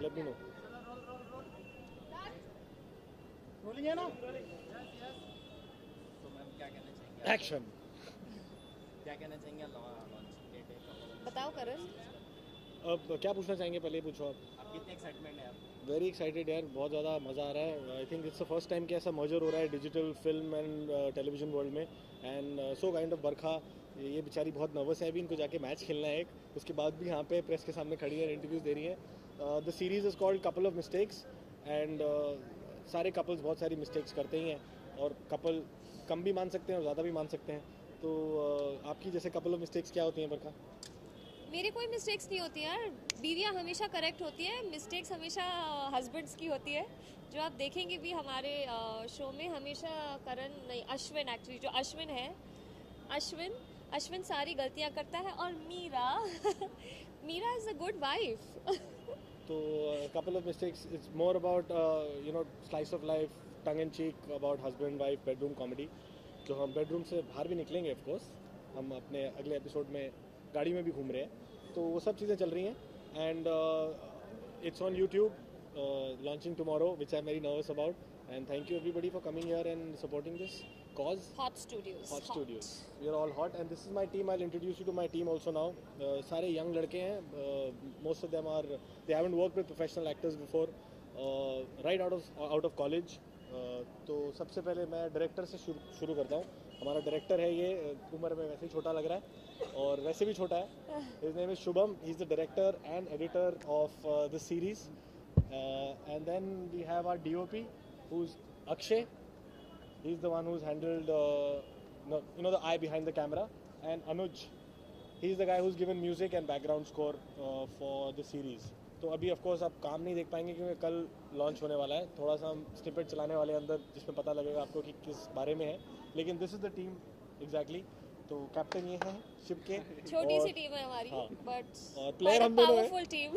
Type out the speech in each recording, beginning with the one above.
Let me know. Rolling है ना? तो मैम क्या कहना चाहेंगे? एक्शन। क्या कहना चाहेंगे लॉन्च डेट है? बताओ करण। अब क्या पूछना चाहेंगे, पहले पूछो आप। आप कितने एक्साइटमेंट है आप? वेरी एक्साइटेड यार, बहुत ज़्यादा मज़ा आ रहा है। I think it's the first time कि ऐसा मर्जर हो रहा है digital film and television world में। एंड सो काइंड ऑफ बरखा, ये बेचारी बहुत नर्वस है अभी, इनको जाके मैच खेलना है एक, उसके बाद भी यहाँ पे प्रेस के सामने खड़ी है, इंटरव्यूज़ दे रही है। The series is called couple of mistakes and सारे कपल्स बहुत सारी मिस्टेक्स करते ही हैं, और कपल कम भी मान सकते हैं और ज़्यादा भी मान सकते हैं। तो आपकी जैसे कपल ऑफ मिस्टेक्स क्या होती हैं बरखा? मेरी कोई मिस्टेक्स नहीं होती यार, बीवियाँ हमेशा करेक्ट होती है, मिस्टेक्स हमेशा हस्बैंड्स की होती है। जो आप देखेंगे भी हमारे शो में हमेशा करण नहीं, अश्विन, एक्चुअली जो अश्विन है, अश्विन सारी गलतियाँ करता है, और Meera Meera is a good wife. तो couple of mistakes, it's more about slice of life, tongue in cheek about husband wife bedroom comedy, जो हम बेडरूम से बाहर भी निकलेंगे ऑफ कोर्स, हम अपने अगले एपिसोड में गाड़ी में भी घूम रहे हैं, तो वो सब चीज़ें चल रही हैं। And it's on YouTube, launching tomorrow, which I am very nervous about, and thank you everybody for coming here and supporting this cause. Hot studios. Hot Studios. We are all hot, and this is my team. I'll introduce you to my team also now. सारे young लड़के हैं. Most of them they haven't worked with professional actors before. Right out of college. तो सबसे पहले मैं director से शुरू करता हूँ. हमारा डायरेक्टर है ये, उम्र में वैसे ही छोटा लग रहा है और वैसे भी छोटा है. His name is Shubham. He's the director and editor of the series. And then we have our DOP, who's Akshay. He's the one who's handled, the eye behind the camera. And Anuj, he's the guy who's given music and background score for the series. तो अभी of course आप काम नहीं देख पाएंगे क्योंकि कल launch होने वाला है. थोड़ा सा हम स्निपेट चलाने वाले हैं अंदर, जिसमें पता लगेगा आपको कि किस बारे में है. लेकिन this is the team exactly. तो कैप्टन ये है शिप के. छोटी सी टीम है हमारी, हाँ. बट और प्लेयर हम दोनों हैं. Powerful team.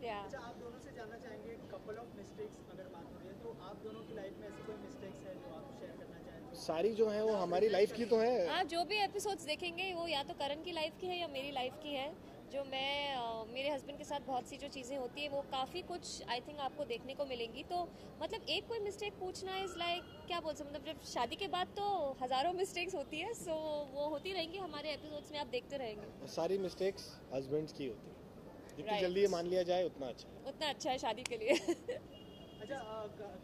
या अच्छा, आप दोनों से जानना चाहेंगे कपल ऑफ मिस्टेक्स अगर बात हो रही है, तो आप दोनों की लाइफ में ऐसी कोई मिस्टेक्स है जो आप शेयर करना चाहें? सारी जो है वो हमारी लाइफ की तो है. हाँ, जो भी एपिसोड्स देखेंगे वो या तो करण की लाइफ की है या मेरी लाइफ की है. जो मैं मेरे हस्बैंड के साथ बहुत सी जो चीज़ें होती हैं वो काफ़ी कुछ आई थिंक आपको देखने को मिलेंगी. तो मतलब एक कोई मिस्टेक पूछना इज़ लाइक क्या बोल सकते, मतलब जब शादी के बाद तो हज़ारों मिस्टेक्स होती है, सो वो होती रहेंगी हमारे एपिसोड्स में, आप देखते रहेंगे. सारी मिस्टेक्स हस्बैंड्स की होती है. जितनी Right. जल्दी ये मान लिया जाए उतना अच्छा है. उतना अच्छा है शादी के लिए. अच्छा,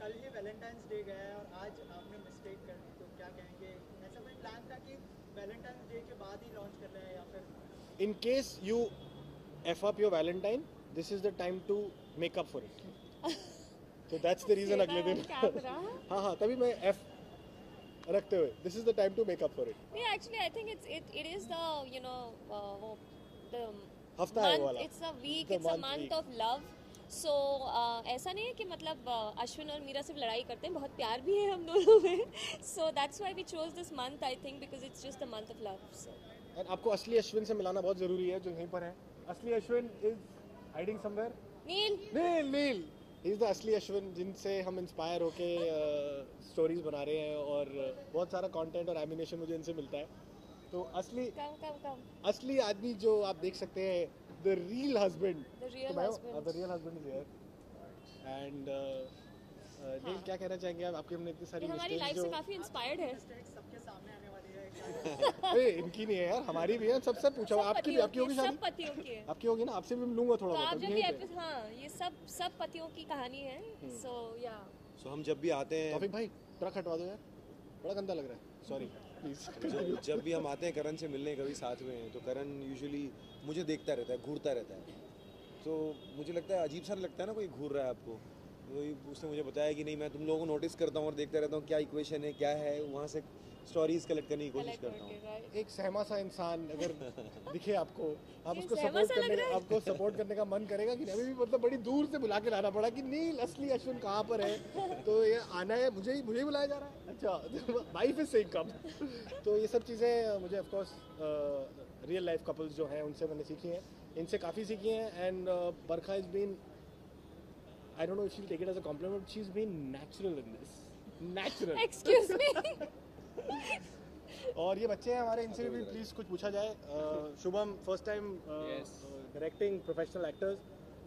कल ही वैलेंटाइंस डे गया है और आज आपने मिस्टेक कर दी, तो क्या कहेंगे? ऐसा कोई प्लान था कि वैलेंटाइंस डे के बाद ही लॉन्च कर रहे हैं, या फिर In case you F up your Valentine, this is the time to make up for it. So that's the reason अगले दिन. हाँ, तभी मैं F रखते हुए, this is the time to make up for it. Yeah, actually I think it is the the हफ्ता है वो month, वाला. it's a week, The it's a month month week. of love. So ऐसा नहीं है कि मतलब अश्विन और मीरा सिर्फ लड़ाई करते हैं, बहुत प्यार भी है हम दोनों में. So that's why we chose this month, I think, because it's just the month of love. So And आपको असली अश्विन से मिलाना बहुत जरूरी है, जो यहीं पर है. असली Ashwin is hiding somewhere. Nil. He is the असली अश्विन जिनसे हम इंस्पायर होके स्टोरीज बना रहे हैं, और बहुत सारा कंटेंट और एनिमेशन मुझे इनसे मिलता है. तो कम असली आदमी जो आप देख सकते हैं, the real husband. The real तो मैं husband. the real husband is here. And नील, क्या कहना चाहेंगे आप? आपकी हमने इतनी सारी ये हमारी लाइफ mistakes से जो काफी इंस्पायर्ड है. मिस्टेक्स सबके सामने आने वाली है? ए, इनकी नहीं है यार, हमारी भी है. सबसे पूछा सब आपकी भी, पतियों आपकी होगी की, शादी? सब पतियों की है. आपकी होगी ना, आपसे भी लूंगा थोड़ा तो बहुत. आप अभी जब भी यहीं पे. हाँ, ये सब पतियों की कहानी है. सो या सो हम जब भी आते हैं, तौफीक भाई ट्रक हटवा दो यार, बड़ा गंदा लग रहा है. Sorry please. जब भी हम आते हैं करण से मिलने कभी साथ में हैं, तो करण यूजुअली मुझे देखता रहता है, घूरता रहता है. तो मुझे लगता है अजीब सा लगता है ना कोई घूर रहा है आपको. तो उसने मुझे बताया कि नहीं, मैं तुम लोगों को नोटिस करता हूँ और देखता रहता हूँ क्या इक्वेशन है, क्या है, वहाँ से स्टोरीज कलेक्ट करने की कोशिश करता हूँ. एक सहमा सा इंसान अगर दिखे आपको, आप ये उसको सहमा सपोर्ट सा लग करने रहा है? आपको सपोर्ट करने का मन करेगा कि नहीं? अभी भी मतलब बड़ी दूर से बुला के लाना पड़ा कि नील असली अश्विन कहाँ पर है, तो ये आना है, मुझे ही बुलाया जा रहा है. अच्छा, वाइफ इज सेइंग कम. तो ये सब चीज़ें मुझे of course real life couples जो हैं उनसे मैंने सीखी हैं, इनसे काफ़ी सीखी हैं. And Barkha is been, I don't know if she'll take it as a compliment, she's been natural in this. Natural. Excuse me. और ये बच्चे हैं हमारे, इनसे भी प्लीज कुछ पूछा जाए. Shubham, first time Yes. Directing professional actors.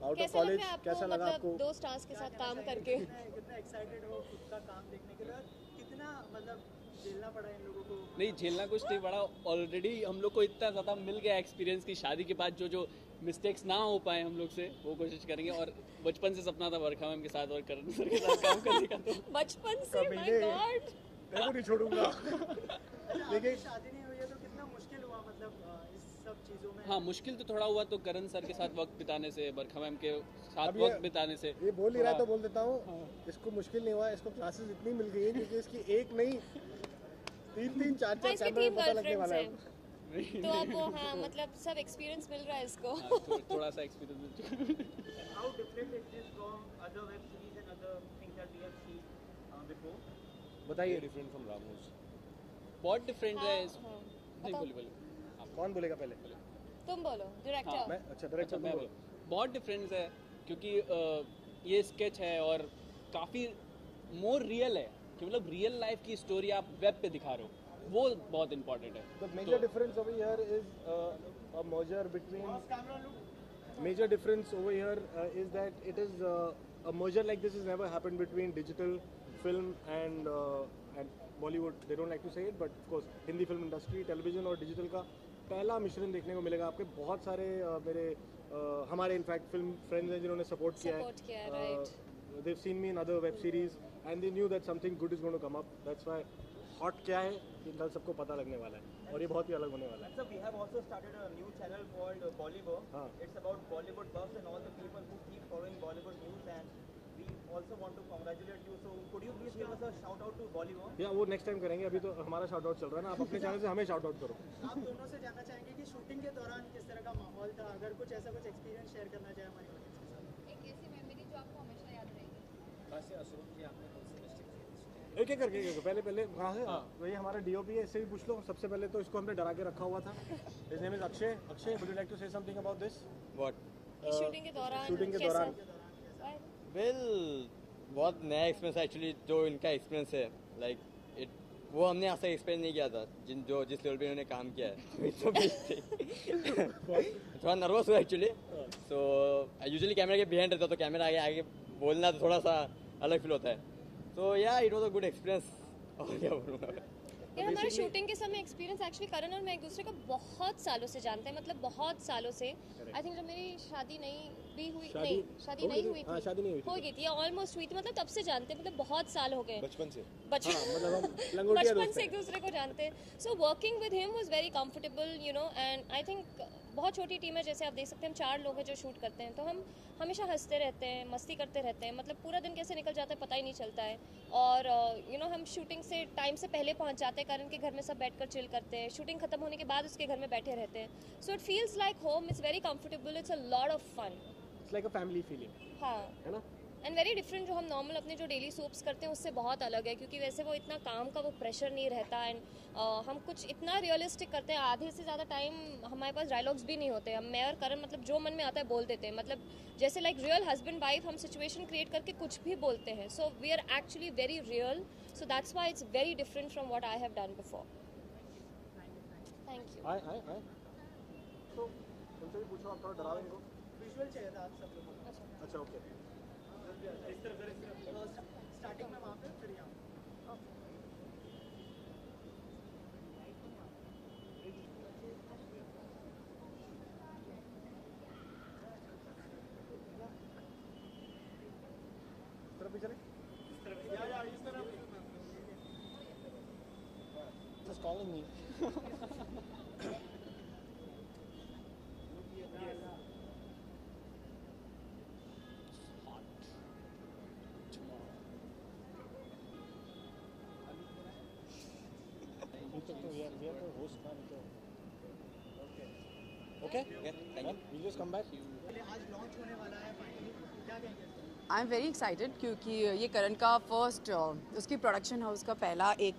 Out of कैसा लग कॉलेज रहा है आपको, कैसा लगा मतलब आपको? 2 स्टार्स के साथ काम करके? कितना एक्साइटेड हो खुद का काम देखने के लिए और कितना मतलब झेलना पड़ा इन लोगों को? नहीं, झेलना कुछ नहीं पड़ा। ऑलरेडी हम लोग को इतना ज़्यादा मिल गया एक्सपीरियंस की शादी के बाद जो मिस्टेक्स ना हो पाए हम लोग से, वो कोशिश करेंगे। और बचपन से सपना था वर्खा मैम के साथ और करण सर के साथ काम करने का। तो बचपन से, माय गॉड। मैं को नहीं छोड़ूंगा। देखिए शादी नहीं हुई है तो कितना मुश्किल हुआ मतलब इस सब चीज़ों में? हाँ, मुश्किल तो थोड़ा हुआ तो करण सर के साथ वक्त बिताने से, वर्खा मैम के साथ अब ये- वक्त बिताने से। ये बोल ही रहा है तो थोड़ा- बोल देता हूँ, इसको मुश्किल नहीं हुआ, इसको क्लासेस इतनी मिल गई है क्योंकि इसकी एक नहीं 3-3 4-4 हाँ, इसके कैमरे 3 में पता लगने गर्लफ्रेंड्स वाला है। हैं, तो अब वो हाँ मतलब सब एक्सपीरियंस मिल रहा है इसको। हाँ, थोड़ा सा एक्सपीरियंस मिल चुका है। How different is this from other web series and other things that we have seen before? बताइए डिफरेंट फ्रॉम रामोस। बहुत डिफरेंट है। हाँ, नहीं, बताओ। बोलिए। कौन बोलेगा पहले? तुम बोलो, हाँ, डायरेक्टर। मैं अच्छा डायरेक्टर मैं बोलो। बहुत डिफरेंस है क्योंकि ये स्केच है और काफ़ी मोर रियल है कि मतलब रियल लाइफ की स्टोरी आप वेब पे दिखा रहे हो, वो बहुत इंपॉर्टेंट है। The major difference over here is a merger between. Major difference over here is that it is a merger like this has never happened between digital film and Bollywood. They don't like to say it, but of course Hindi film industry, television और digital का पहला मिश्रण देखने को मिलेगा आपके। बहुत सारे मेरे हमारे इनफैक्ट फिल्म फ्रेंड्स हैं जिन्होंने सपोर्ट किया Support किया है, right. They've seen me in other web series and they knew that something good is going to come up. That's why hot क्या है ये कल सबको पता लगने वाला है और ये बहुत ही अलग होने वाला है। So we have also started a new channel called Bollywood. हाँ। It's about Bollywood buffs and all the people who keep following Bollywood news, and we also want to congratulate you. So could you please give us a shout out to Bollywood? या वो next time करेंगे, अभी तो हमारा shout out चल रहा है ना, आप अपने चैनल से हमें शाउट आउट करो। आप दोनों से जानना चाहेंगे कि शूटिंग के दौरान किस तरह का माहौल था, अगर कुछ ऐसा कुछ एक्सपीरियंस शेयर करना चाहे हमारे ऑडियंस के साथ। एक ऐसी मेमोरी जो आपको हमेशा याद रहेगी। वैसे अशोक जी आपने कौन सी मिस्टेक एक एक करके पहले कहाँ है? वही हमारा डीओपी है, इससे भी पूछ लो। सबसे पहले तो इसको हमने डरा के रखा हुआ था। His name is Akshay. Akshay, would you like to say something about this? What? Shooting के दौरान शूटिंग के कैसा? दौरान Why? Well, बहुत नया एक्सपीरियंस एक्चुअली जो इनका एक्सपीरियंस है लाइक इट वो हमने ऐसा एक्सपीरियंस नहीं किया था जिस लेवल पे इन्होंने काम किया है। थोड़ा नर्वस हुआ एक्चुअली। सो यूजुअली कैमरा के बिहाइंड रहता तो कैमरा आगे आगे बोलना तो थोड़ा सा अलग फील होता है। तो या it was a good experience. और क्या बोलूँगा मैं। यार हमारे शूटिंग के समय एक्सपीरियंस एक्चुअली करण और मैं एक दूसरे को बहुत सालों से जानते हैं, मतलब बहुत सालों से। आई थिंक जब मेरी शादी नहीं भी हुई, नहीं शादी नहीं हुई हाँ, थी, शादी नहीं हुई हो गई थी या ऑलमोस्ट हुई थी, मतलब तब से जानते हैं, मतलब बहुत साल हो गए बचपन से। मतलब हम लंगोटिया बचपन दोस्त से हैं। एक दूसरे को जानते हैं। So working with him was very comfortable, you know, and I think बहुत छोटी टीम है, जैसे आप देख सकते हैं हम 4 लोग हैं जो शूट करते हैं, तो हम हमेशा हंसते रहते हैं, मस्ती करते रहते हैं, मतलब पूरा दिन कैसे निकल जाता है पता ही नहीं चलता है। और यू नो हम शूटिंग से टाइम से पहले पहुंच जाते हैं, कारण के घर में सब बैठकर चिल करते हैं, शूटिंग खत्म होने के बाद उसके घर में बैठे रहते हैं। So it feels like home, it's very comfortable, it's a lot of fun. It's like a family feeling, हाँ, है ना? एंड वेरी डिफरेंट जो हम नॉर्मल अपने जो डेली सूप्स करते हैं उससे बहुत अलग है, क्योंकि वैसे वो इतना काम का वो प्रेशर नहीं रहता। एंड हम कुछ इतना रियलिस्टिक करते हैं, आधे से ज़्यादा टाइम हमारे पास डायलॉग्स भी नहीं होते। हम मैं और करण मतलब जो मन में आता है बोल देते हैं, मतलब जैसे लाइक रियल हस्बैंड वाइफ हम सिचुएशन क्रिएट करके कुछ भी बोलते हैं। So we are actually very real, so that's why it's very different from what I have done before. Thank you. आए तो उनसे भी पूछो, आप थोड़ा डरावे इनको। विजुअल चाहिए था आप सब लोगों को। अच्छा ओके। स्टार्टिंग में वहाँ पे फिर यहाँ। तरफ भी चले। Just calling me. Okay. Thank you. We'll just come back. आज लॉन्च होने वाला है फाइनली, क्या कहेंगे? आई एम वेरी एक्साइटेड क्योंकि ये करण का फर्स्ट उसकी प्रोडक्शन हाउस का पहला एक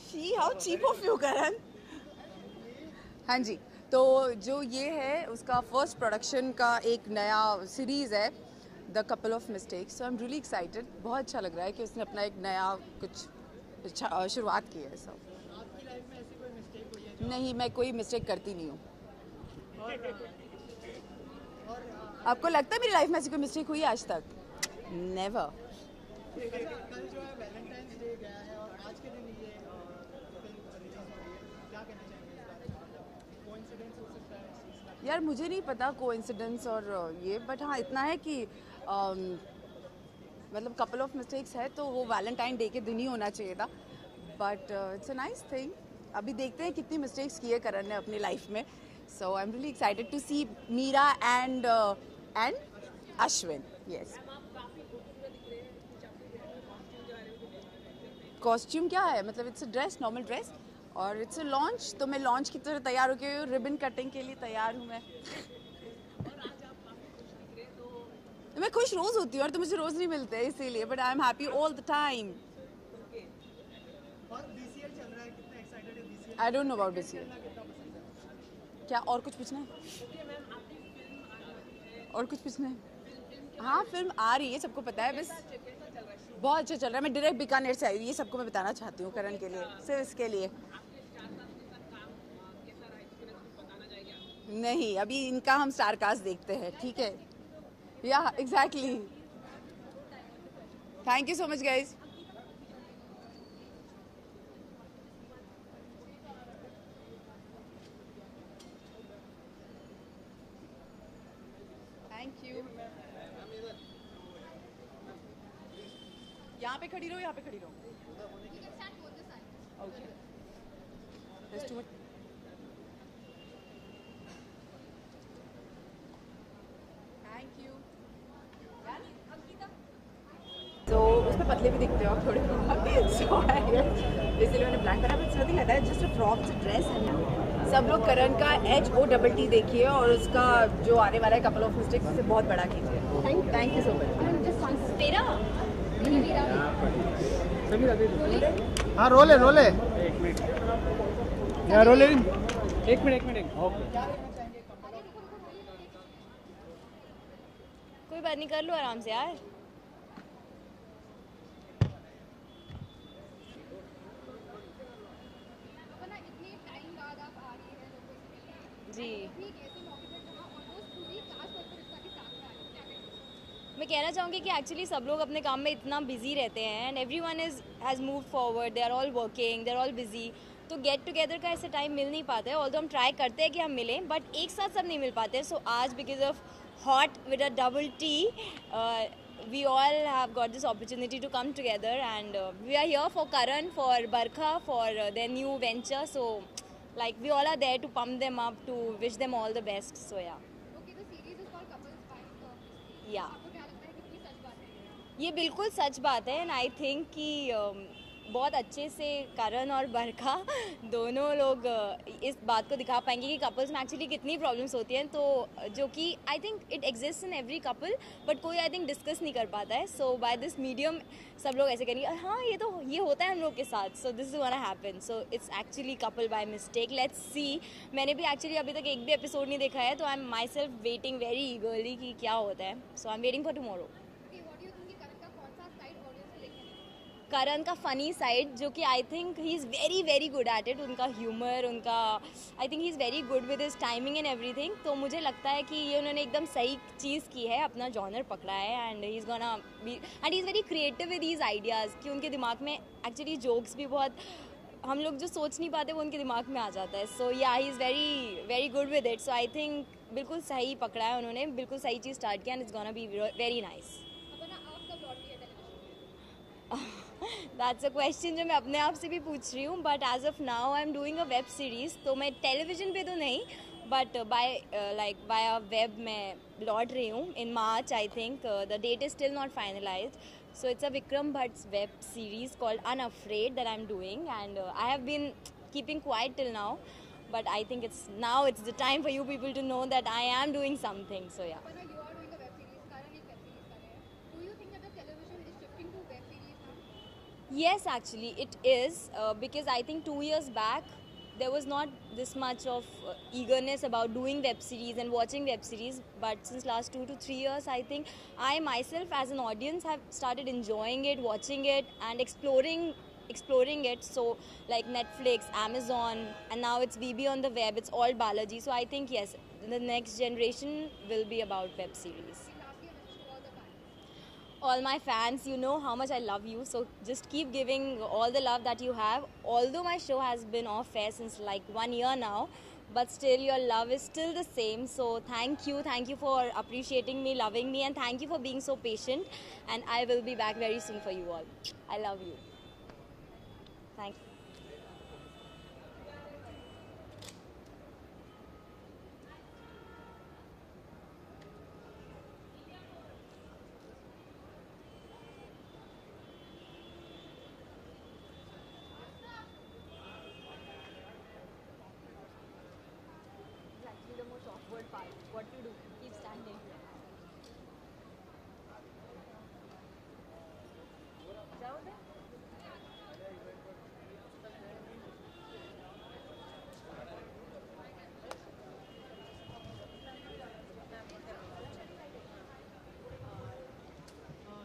she how cheap of you Karan. हाँ जी, तो जो ये है उसका फर्स्ट प्रोडक्शन का एक नया सीरीज़ है the couple of mistakes. So I am really excited. बहुत अच्छा लग रहा है कि उसने अपना एक नया कुछ शुरुआत की है। सब आपकी लाइफ में ऐसी कोई नहीं, मैं कोई मिस्टेक करती नहीं हूँ। और आपको लगता है मेरी लाइफ में ऐसी कोई मिस्टेक हुई है आज तक? नेवर। कल जो है वैलेंटाइंस डे गया है और आज के दिन ये फिल्म रिलीज हो रही है, क्या कहना चाहेंगे इस बारे में? कोइंसिडेंस हो सकता है इस चीज़ का? यार मुझे नहीं पता कोइंसिडेंस और ये, बट हाँ इतना है कि मतलब कपल ऑफ मिस्टेक्स है तो वो वैलेंटाइन डे के दिन ही होना चाहिए था, but it's a nice thing. अभी देखते हैं कितनी मिस्टेक्स किए करण ने अपनी लाइफ में, so I am really excited to see Meera and Ashwin. Yes, costume क्या है मतलब it's a dress, normal dress, और इट्स अ लॉन्च, तो मैं लॉन्च की तरह तैयार होकर रिबन कटिंग के लिए तैयार हूँ। मैं खुश रोज होती हूँ और तो मुझे रोज नहीं मिलते इसीलिए, but I am happy all the time. और BCL चल रहा है, कितना एक्साइटेड है BCL? I don't know about this year. क्या और कुछ पूछना है? और कुछ पूछना है? हाँ फिल्म आ रही है, सबको पता है, बस बहुत अच्छा चल रहा है। मैं डायरेक्ट बीकानेर से आई हूँ, ये सबको मैं बताना चाहती हूँ करण के लिए, सिर्फ इसके लिए। नहीं, अभी इनका हम स्टार कास्ट देखते हैं, ठीक है? या exactly. Thank you so much guys. Thank you. यहाँ पे खड़ी रहो, यहाँ पे खड़ी रहो। Okay. Let's do it. Thank you. तो उसमें पतले भी दिखते हो आप थोड़े बहुत, so इसलिए मैंने ब्लैक पहना, but nothing like that, just a frock, it's a dress है। सब लोग करण का HOTT देखिए और उसका जो आने वाला है कपल ऑफ मिस्टेक्स उसे बहुत बड़ा कीजिए। Thank you so much. तेरा हाँ रोले रोले यार रोले। एक मिनट ओके। कोई बात नहीं, कर लो आराम से यार। जी मैं कहना चाहूँगी कि एक्चुअली सब लोग अपने काम में इतना बिजी रहते हैं and everyone has move forward, they are all working, they are all busy, तो गेट टुगेदर का ऐसे टाइम मिल नहीं पाता है। ऑल्दो हम ट्राई करते हैं कि हम मिलें, बट एक साथ सब नहीं मिल पाते हैं। सो आज because of hot with a double T we all have got this opportunity to come together and we are here for Karan, for Barkha, for their new venture, so like we all are there to pump them up, to wish them all the best, so yeah. Okay, the series is called Couples Fight. Yeah. आपको क्या लगता है कितनी सच बात है? ये बिल्कुल सच बात है एंड आई थिंक कि बहुत अच्छे से करण और बरखा दोनों लोग इस बात को दिखा पाएंगे कि कपल्स में एक्चुअली कितनी प्रॉब्लम्स होती हैं, तो जो कि I think it exist in every couple, but कोई आई थिंक डिस्कस नहीं कर पाता है। सो बाय दिस मीडियम सब लोग ऐसे करेंगे, हाँ ये होता है हम लोग के साथ, so this is gonna happen, so it's actually couple by mistake. Let's see. मैंने भी एक्चुअली अभी तक एक भी एपिसोड नहीं देखा है, तो I am myself waiting very eagerly कि क्या होता है, so I am waiting for tomorrow. Okay, what do you think कि करण का कौन सा साइड ऑडियंस देखेंगे? करण का फ़नी साइड, जो कि I think he is very very good at it, उनका ह्यूमर, उनका I think he is very good with his timing and everything, तो मुझे लगता है कि ये उन्होंने एकदम सही चीज़ की है, अपना जॉनर पकड़ा है and he is gonna B and he is very creative with these ideas, कि उनके दिमाग में एक्चुअली जोक्स भी बहुत हम लोग जो सोच नहीं पाते वो उनके दिमाग में आ जाता है। सो या he is very very good with it, so I think बिल्कुल सही पकड़ा है उन्होंने, बिल्कुल सही चीज़ स्टार्ट किया and it's gonna be very nice. अपना आप कब लौट रही है टेलीविजन? दैट्स अ क्वेश्चन जो मैं अपने आप से भी पूछ रही हूँ, but as of now I am doing a web series, तो मैं टेलीविज़न पे तो नहीं, बट बाय अ वेब मैं लौट रही हूँ in March I think, the date is still not finalised, so it's a Vikram Bhatt's web series called Unafraid that I'm doing, and I have been keeping quiet till now, but I think it's the time for you people to know that I am doing something, so yeah. अपना you are doing a web series, करण एक web series कर रहे हैं. Do you think that the television is shifting to web series now? Yes, actually it is, because I think 2 years back there was not this much of eagerness about doing web series and watching web series, but since last 2 to 3 years I think I myself as an audience have started enjoying it, watching it and exploring exploring it. So like Netflix, Amazon, and now it's VB on the web. It's all Balaji. So I think yes, the next generation will be about web series. All my fans, you know how much I love you, so just keep giving all the love that you have. Although my show has been off air since like 1 year now, but still your love is still the same. So thank you for appreciating me, loving me, and thank you for being so patient. And I will be back very soon for you all. I love you. Thank you. The most awkward part. What to do? Keep standing. जाओ दे.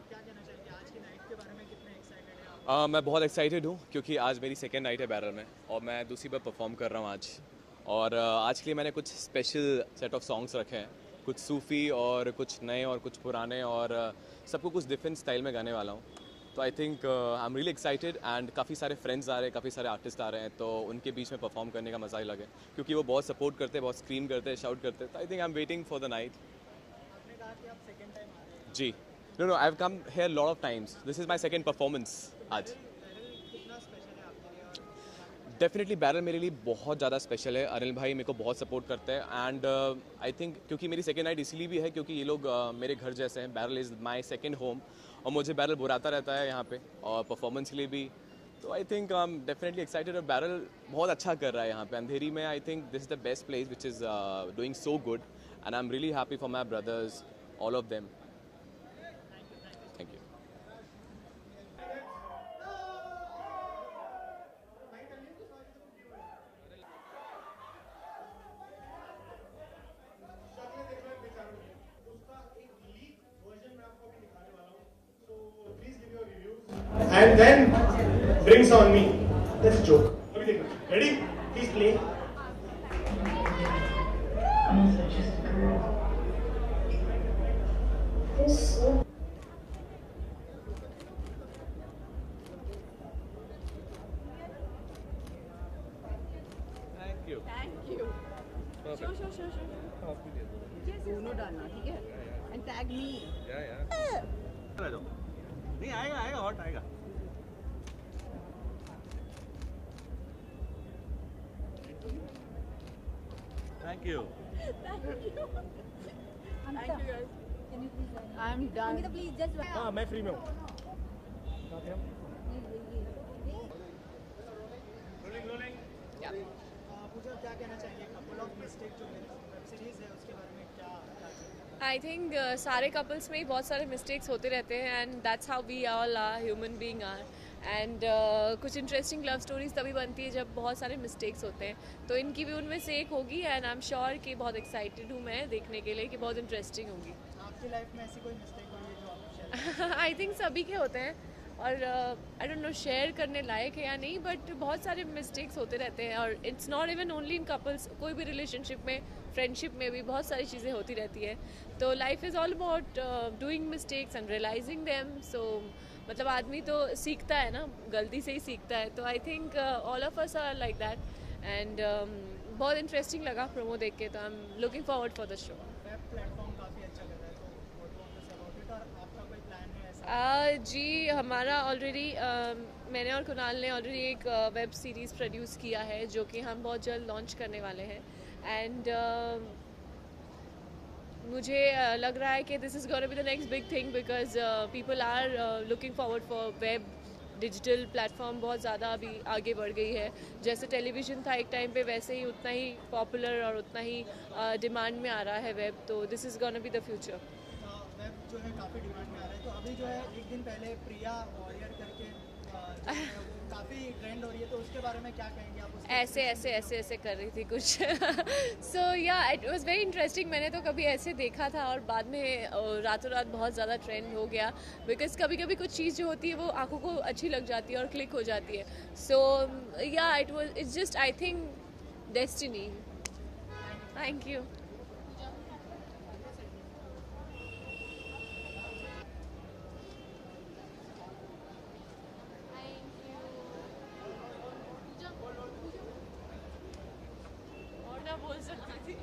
क्या कहना चाहेंगे आज की night के बारे में, कितने एक्साइटेड हैं आप? मैं बहुत एक्साइटेड हूँ क्योंकि आज मेरी सेकेंड नाइट है बैरल में और मैं दूसरी बार परफॉर्म कर रहा हूँ आज। और आज के लिए मैंने कुछ स्पेशल सेट ऑफ सॉन्ग्स रखे हैं, कुछ सूफ़ी और कुछ नए और कुछ पुराने, और सबको कुछ डिफरेंट स्टाइल में गाने वाला हूँ। तो I think I am really excited and काफ़ी सारे फ्रेंड्स आ रहे हैं, काफ़ी सारे आर्टिस्ट आ रहे हैं, तो उनके बीच में परफॉर्म करने का मज़ा ही लगे क्योंकि वो बहुत सपोर्ट करते हैं, बहुत स्क्रीम करते हैं, शाउट करते हैं। तो I think I am waiting for the night. आपने कहा कि आप सेकंड टाइम आ रहे हैं, जी, no I have come here lot of times, this is my second performance आज। कितना स्पेशल है आपके लिए? और डेफिनेटली बैरल मेरे लिए बहुत ज़्यादा स्पेशल है। अनिल भाई मेरे को बहुत सपोर्ट करते हैं एंड आई थिंक क्योंकि मेरी सेकेंड नाइट इसलिए भी है क्योंकि ये लोग मेरे घर जैसे हैं। Barrel is my second home और मुझे बैरल बुलाता रहता है यहाँ पे और परफॉर्मेंस के लिए भी। तो I think I am definitely excited और बैरल बहुत अच्छा कर रहा है यहाँ पे अंधेरी में। आई think this is the best place which is doing so good and I am really happy for my brothers, all of them. Thank you. And then drinks on me. That's a joke. Ready? Please play. Thank you. दोनों डालना, ठीक है? And tag me. नहीं आएगा आएगा hot आएगा। Thank you. I am done. हाँ मैं फ्री में हूँ। पूजा क्या कहना चाहेंगे? कपल ऑफ मिस्टेक जो वेब सीरीज है उसके बारे में क्या कहना? आई थिंक सारे कपल्स में ही बहुत सारे मिस्टेक्स होते रहते हैं and that's how we all are, human being are. And कुछ इंटरेस्टिंग लव स्टोरीज तभी बनती है जब बहुत सारे मिस्टेक्स होते हैं, तो इनकी भी उनमें से एक होगी एंड आई एम श्योर कि बहुत एक्साइटेड हूँ मैं देखने के लिए कि बहुत इंटरेस्टिंग होगी। आपकी लाइफ में ऐसी कोई मिस्टेक हुई है जो आप शेयर? आई थिंक सभी के होते हैं और आई डोंट नो शेयर करने लायक है या नहीं, बट बहुत सारे मिस्टेक्स होते रहते हैं और it's not even only in couples, कोई भी रिलेशनशिप में, फ्रेंडशिप में भी बहुत सारी चीज़ें होती रहती है। तो life is all about doing mistakes and realising them. So मतलब आदमी तो सीखता है ना, गलती से ही सीखता है। तो I think all of us are like that and बहुत इंटरेस्टिंग लगा प्रोमो देख के, तो I am looking forward for the show. Web platform काफ़ी अच्छा कर रहा है, तो what want to say about it, और आपका कोई प्लान है ऐसा? जी हमारा ऑलरेडी मैंने और कुणाल ने ऑलरेडी एक वेब सीरीज़ प्रोड्यूस किया है जो कि हम बहुत जल्द लॉन्च करने वाले हैं एंड मुझे लग रहा है कि this is gonna be the next big thing because people are looking forward for web. Digital platform बहुत ज़्यादा अभी आगे बढ़ गई है, जैसे टेलीविज़न था एक टाइम पे वैसे ही उतना ही पॉपुलर और उतना ही डिमांड में आ रहा है वेब। तो this is gonna be the future. Web जो है काफ़ी डिमांड में आ रहा है, तो अभी जो है एक दिन पहले प्रिया वॉरियर करके जो है वो काफ़ी ट्रेंड हो रही है, तो उसके बारे में क्या कहेंगे आप? ऐसे ऐसे ऐसे ऐसे कर रही थी कुछ सो या इट वाज वेरी इंटरेस्टिंग. मैंने तो कभी ऐसे देखा था और बाद में रातों रात बहुत ज़्यादा ट्रेंड हो गया. बिकॉज कभी कभी कुछ चीज़ जो होती है वो आंखों को अच्छी लग जाती है और क्लिक हो जाती है. सो या it's just I think destiny. Thank you. बोल सकती थी.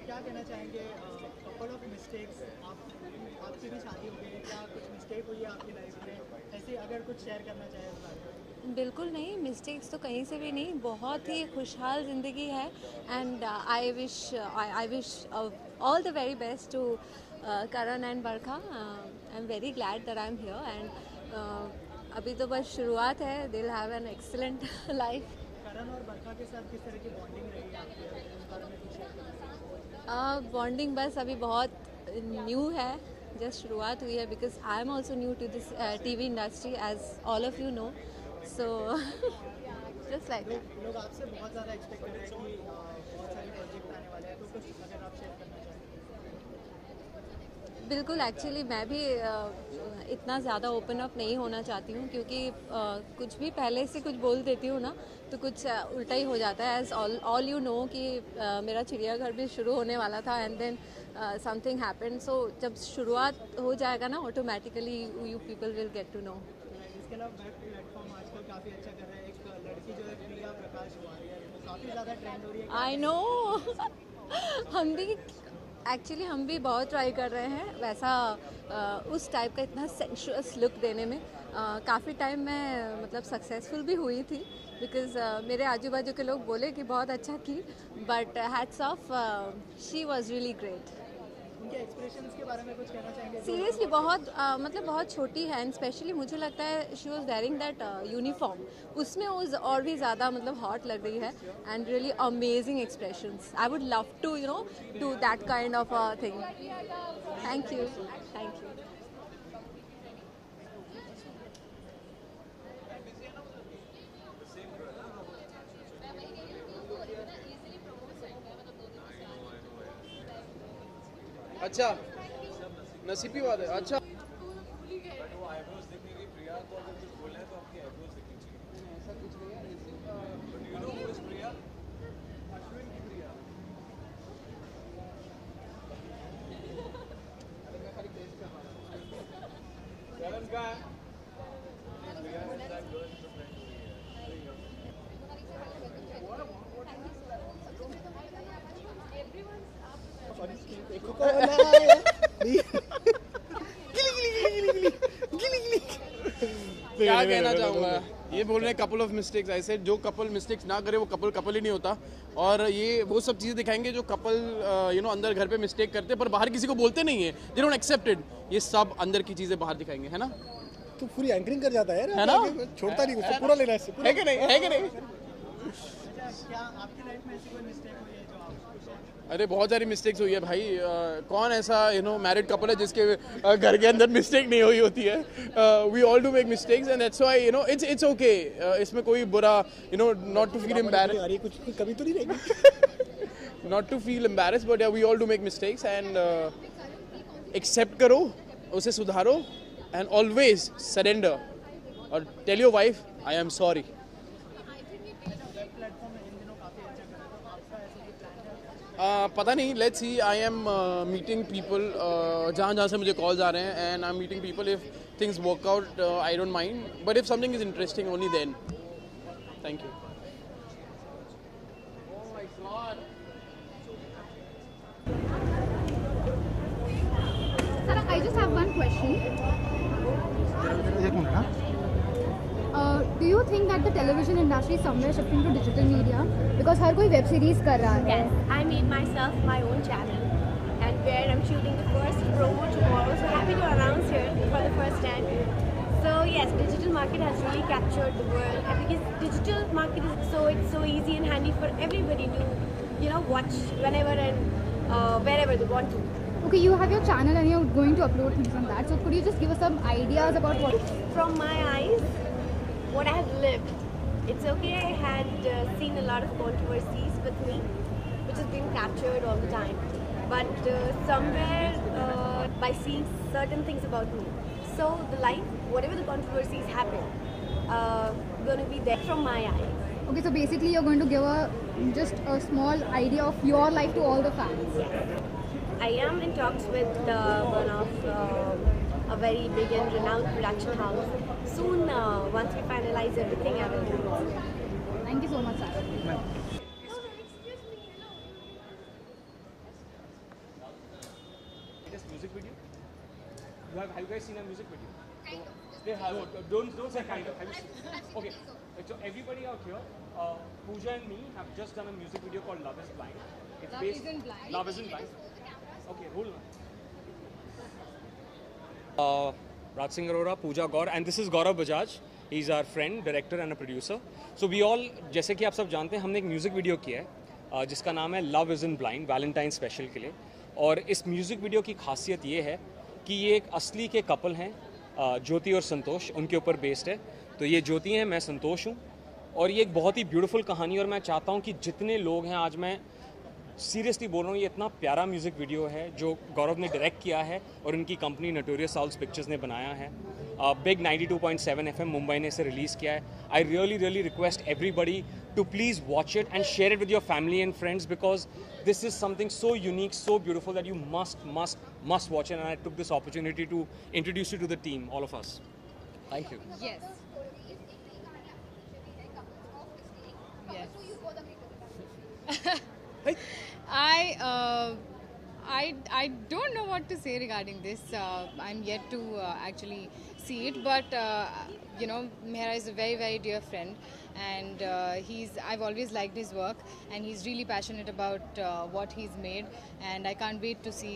क्या कहना चाहेंगे? कपल ऑफ मिस्टेक्स, आपकी भी शादी हो गई है, क्या कुछ मिस्टेक हुई है आपकी लाइफ में? ऐसे अगर कुछ शेयर करना चाहें उस बारे में. बिल्कुल नहीं, मिस्टेक्स तो कहीं से भी नहीं. बहुत ही खुशहाल ज़िंदगी है. And I wish all the very best to Karan and Barkha. I am very glad that I am here. And अभी तो बस शुरुआत है. They will have an excellent life. Karan और बरखा के साथ किस तरह की बॉन्डिंग रही है आपकी? उस बारे में कुछ शेयर करें. बॉन्डिंग बस अभी बहुत न्यू है. जस्ट शुरुआत हुई है. Because I am also new to this TV industry as all of you know. So just like लोग आपसे बहुत ज़्यादा एक्सपेक्ट कर रहे हैं कि बहुत सारे प्रोजेक्ट आने वाले हैं, तो कुछ अगर आप शेयर करना चाहें. बिल्कुल. एक्चुअली मैं भी इतना ज़्यादा ओपन अप नहीं होना चाहती हूँ. क्योंकि कुछ भी पहले से कुछ बोल देती हूँ ना तो कुछ उल्टा ही हो जाता है. एज ऑल यू नो कि मेरा चिड़ियाघर भी शुरू होने वाला था. And then something happened. So जब शुरुआत हो जाएगा ना automatically you people will get to know. इसके अलावा वेब प्लेटफॉर्म आजकल काफ़ी अच्छा कर रहा है. एक लड़की जो है प्रिया प्रकाश वारी है, वो काफ़ी ज़्यादा ट्रेंड हो रही है. I know. हम भी बहुत ट्राई कर रहे हैं वैसा उस टाइप का इतना सेंशुअस लुक देने में. काफ़ी टाइम मैं मतलब सक्सेसफुल भी हुई थी. बिकॉज मेरे आजू बाजू के लोग बोले कि बहुत अच्छा की. But hats off, she was really great. उनके एक्सप्रेशंस के बारे में कुछ कहना चाहेंगे? सीरियसली बहुत मतलब बहुत छोटी है. एंड स्पेशली मुझे लगता है she was wearing that uniform. उसमें वो और भी ज़्यादा मतलब हॉट लग रही है. And really amazing expressions. I would love to do that kind of a thing. Thank you. Thank you. अच्छा नसीबी बात है. अच्छा क्या कहना चाहूँगा, ये बोल रहे हैं कपल ऑफ मिस्टेक्स. ऐसे जो कपल मिस्टेक्स ना करे वो कपल ही नहीं होता. और ये वो सब चीज़ें दिखाएंगे जो कपल अंदर घर पे मिस्टेक करते पर बाहर किसी को बोलते नहीं है. They don't accepted. ये सब अंदर की चीज़ें बाहर दिखाएंगे, है ना. तो पूरी एंकरिंग कर जाता है ना. छोड़ता नहीं उसको, पूरा लेना है कि नहीं, है कि नहीं. क्या आपकी लाइफ में ऐसी कोई मिस्टेक हुई है जो आप? अरे बहुत सारी मिस्टेक्स हुई है भाई. कौन ऐसा मैरिड कपल है जिसके घर के अंदर मिस्टेक नहीं हुई होती है. We all do make mistakes and that's why it's okay. इसमें कोई बुरा नॉट टू फील एम्बैरेस्ड. कुछ कभी तो नहीं रहेगी. Not to feel embarrassed but we all do make mistakes. And accept करो, उसे सुधारो एंड ऑलवेज सरेंडर और tell your wife I am sorry. पता नहीं. Let's see. I am meeting people जहाँ से मुझे कॉल्स आ रहे हैं. And I am meeting people. If things work out I don't mind. But if something is interesting only then. Thank you. Sir, I just have one question. Do you think that the television industry is somewhere shifting to digital media? Because हर कोई web series कर रहा है. Yes, I made myself my own channel, and where I'm shooting the first promo tomorrow. So happy to announce here for the first time. So yes, digital market has really captured the world, and because digital market is it's so easy and handy for everybody to watch whenever and wherever they want to. Okay, you have your channel and you're going to upload things on that. So could you just give us some ideas about what? From my eyes, what I have lived. It's okay, I had seen a lot of controversies with me, which has been captured all the time. But somewhere by seeing certain things about me. So the life, whatever the controversies happen, going to be there from my eyes. Okay, so basically you're going to give just a small idea of your life to all the fans. Yes. I am in talks with one of a very big and renowned production house. Soon, once we finalize everything, I will do it. Thank you so much, sir. This music video? Have you guys seen a music video? Kind of. They have. Don't say kind of. Have you seen? Okay. So everybody out here, Pooja and me have just done a music video called Love Is Blind. It's Love Isn't Blind. Love Isn't Blind. Okay, hold on. Raj Singh Arora, Pooja Gaur, and this is Gaurav Bajaj. He's our friend, director and a producer. So we all, जैसे कि आप सब जानते हैं, हमने एक music video किया है जिसका नाम है love is in blind, Valentine special के लिए. और इस म्यूजिक वीडियो की खासियत ये है कि ये एक असली के कपल हैं, ज्योति और संतोष, उनके ऊपर बेस्ड है. तो ये ज्योति हैं, मैं संतोष हूँ, और ये एक बहुत ही ब्यूटीफुल कहानी. और मैं चाहता हूँ कि जितने लोग हैं, आज मैं सीरियसली बोल रहा हूँ, ये इतना प्यारा म्यूज़िक वीडियो है जो गौरव ने डायरेक्ट किया है और उनकी कंपनी नोटोरियस साउल्स पिक्चर्स ने बनाया है. बिग 92.7 FM मुंबई ने इसे रिलीज़ किया है. I really request everybody to please watch it and share it with your family and friends, because this is something so unique, so beautiful that you must watch it. And I took this opportunity to introduce you to the team, all of us. Thank you. Yes. I don't know what to say regarding this. I'm yet to actually see it, but Mehra is a very dear friend, and I've always liked his work, and he's really passionate about what he's made, and I can't wait to see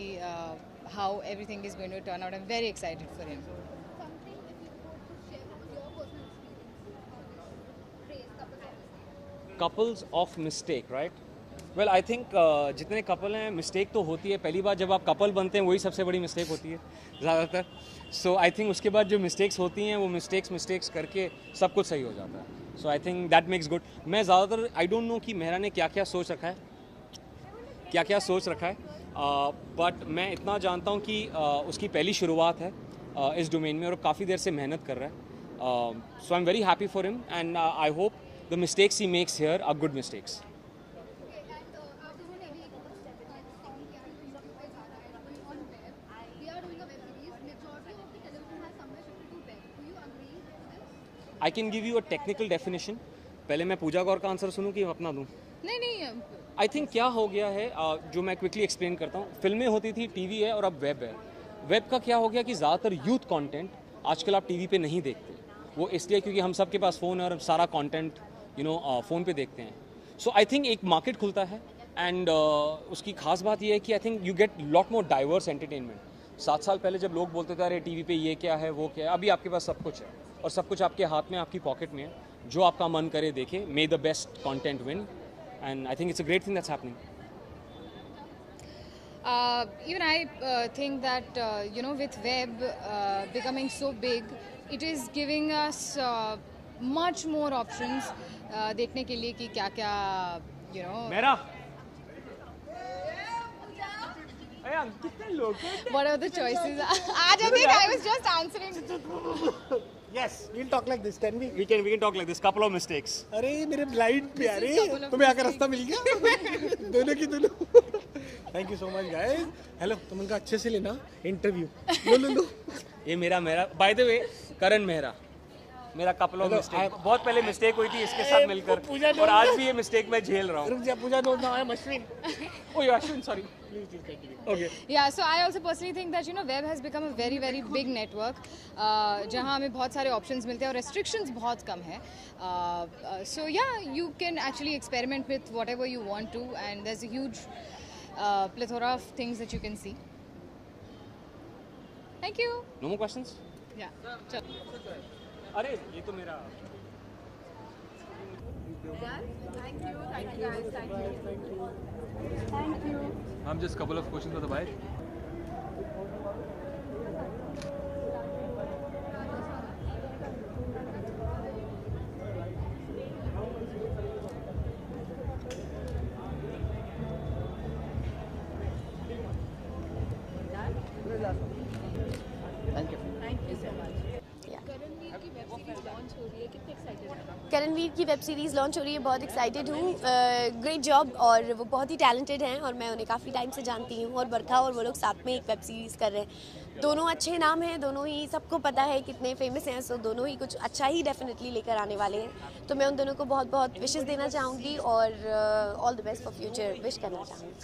how everything is going to turn out. I'm very excited for him. Couples of mistake, right? Well, I think जितने couple हैं, mistake तो होती है. पहली बार जब आप couple बनते हैं, वही सबसे बड़ी मिस्टेक होती है ज़्यादातर. सो आई थिंक उसके बाद जो मिस्टेक्स होती हैं, वो मिस्टेक्स करके सब कुछ सही हो जाता है. So I think that makes good. मैं ज़्यादातर आई डोंट नो कि मेहरा ने क्या क्या सोच रखा है, बट मैं इतना जानता हूँ कि उसकी पहली शुरुआत है इस डोमेन में, और काफ़ी देर से मेहनत कर रहा है. So I am very happy for him, and I hope the mistakes he makes here are good mistakes. I can give you a technical definition. पहले मैं पूजा गौर का आंसर सुनूं कि अपना दूं? नहीं. आई थिंक क्या हो गया है, जो मैं क्विकली एक्सप्लेन करता हूँ. फिल्में होती थी, टीवी है, और अब वेब है. वेब का क्या हो गया कि ज़्यादातर यूथ कंटेंट आजकल आप टीवी पे नहीं देखते. वो इसलिए क्योंकि हम सब के पास फ़ोन है और सारा कंटेंट फ़ोन पे देखते हैं. सो आई थिंक एक मार्केट खुलता है, एंड उसकी खास बात ये है कि I think you get lot more diverse entertainment. 7 साल पहले जब लोग बोलते थे अरे टीवी पे ये क्या है, वो क्या है, अभी आपके पास सब कुछ है, और सब कुछ आपके हाथ में, आपकी पॉकेट में है. जो आपका मन करे देखे. मे the best content win, and I think it's a great thing that's happening. Even I think that with web becoming so big, it is giving us much more options देखने के लिए कि क्या मेरा कितने लोग what are the choices. I was just answering. Yes, we'll talk like this. Can we? We can talk like this. Couple of mistakes. अरे मेरे ब्लाइंड प्यारे, तुम्हें आकर रास्ता मिल गया. दोनों की दोनों. Thank you so much guys. Hello, तुम उनका अच्छे से लेना इंटरव्यू. लो. ये मेरा. By the way, करण मेहरा. मेरा कपल ऑफ मिस्टेक बहुत पहले मिस्टेक हुई थी इसके साथ मिलकर और आज भी ये मिस्टेक मैं झेल रहा हूँ. Pooja knows now I am Ashwin. Oh, you're Ashwin, sorry. Please continue. Okay. Yeah, so I also personally think that web has become a very very big network जहाँ हमें बहुत सारे options मिलते हैं और restrictions बहुत कम है. So yeah, you can actually experiment with whatever you want to, and there's a huge plethora of things that you can see. Thank you. No more questions? Yeah. चलो. अरे ये तो मेरा. Thank you guys, thank you. Just couple of questions for the bike. Thank you so much. Karanvir की web series launch हो रही है, बहुत एक्साइटेड हूँ. ग्रेट जॉब, और वो बहुत ही टैलेंटेड हैं और मैं उन्हें काफ़ी टाइम से जानती हूँ. और बरखा और वो लोग साथ में एक वेब सीरीज़ कर रहे हैं. दोनों अच्छे नाम हैं, दोनों ही सबको पता है कितने फेमस हैं, सो दोनों ही कुछ अच्छा ही डेफिनेटली लेकर आने वाले हैं. तो मैं उन दोनों को बहुत बहुत विशेस देना चाहूँगी और all the best for future wish करना चाहूँगी.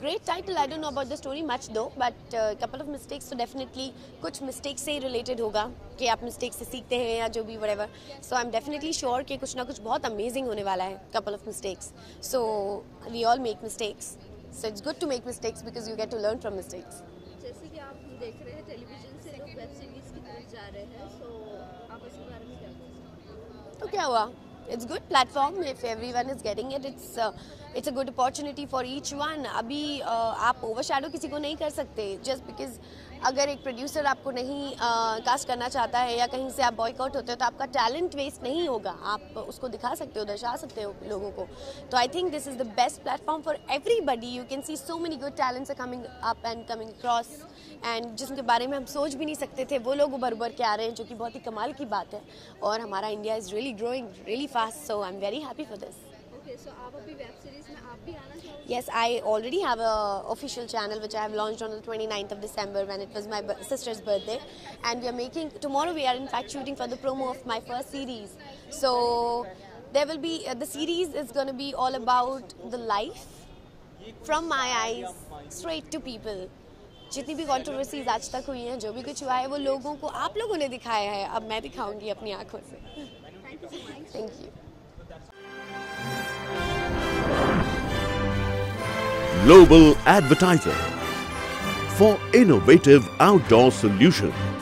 Great title. I don't know about the story much though, but couple of mistakes तो definitely कुछ mistakes से related होगा कि आप mistakes से सीखते हैं या जो भी whatever. So I'm definitely sure कि कुछ ना कुछ बहुत amazing होने वाला है. Couple of mistakes. So we all make mistakes. So it's good to make mistakes because you get to learn from mistakes. जैसे कि आप देख रहे हैं टेलीविजन से लोग वेब सीरीज की तरफ जा रहे हैं, so आप इसके बारे में क्या बोलते हैं? तो क्या हुआ? It's good platform if everyone is getting it. It's a good opportunity for each one. अभी आप overshadow किसी को नहीं कर सकते just because अगर एक प्रोड्यूसर आपको नहीं कास्ट करना चाहता है या कहीं से आप बॉयकॉट होते हो तो आपका टैलेंट वेस्ट नहीं होगा. आप उसको दिखा सकते हो, दर्शा सकते हो लोगों को. तो I think this is the best platform for everybody. You can see so many good talents are coming up and coming across, and जिनके बारे में हम सोच भी नहीं सकते थे वो लोग उभर उभर के आ रहे हैं, जो कि बहुत ही कमाल की बात है. और हमारा India is really growing really fast, so I am very happy for this. So आप अभी वेब सीरीज में आप भी आना चाहोगे? Yes, I already have a official channel which I have launched on the 29th of December when it was my sister's birthday, and we are making tomorrow. We are in fact shooting for the promo of my first series. So there will be the series is going to be all about the life from my eyes straight to people. जितनी भी controversies आज तक हुई हैं, जो भी कुछ हुआ है, वो लोगों को आप लोगों ने दिखाया है. अब मैं दिखाऊंगी अपनी आंखों से. Thank you. Global Advertiser for innovative outdoor solutions.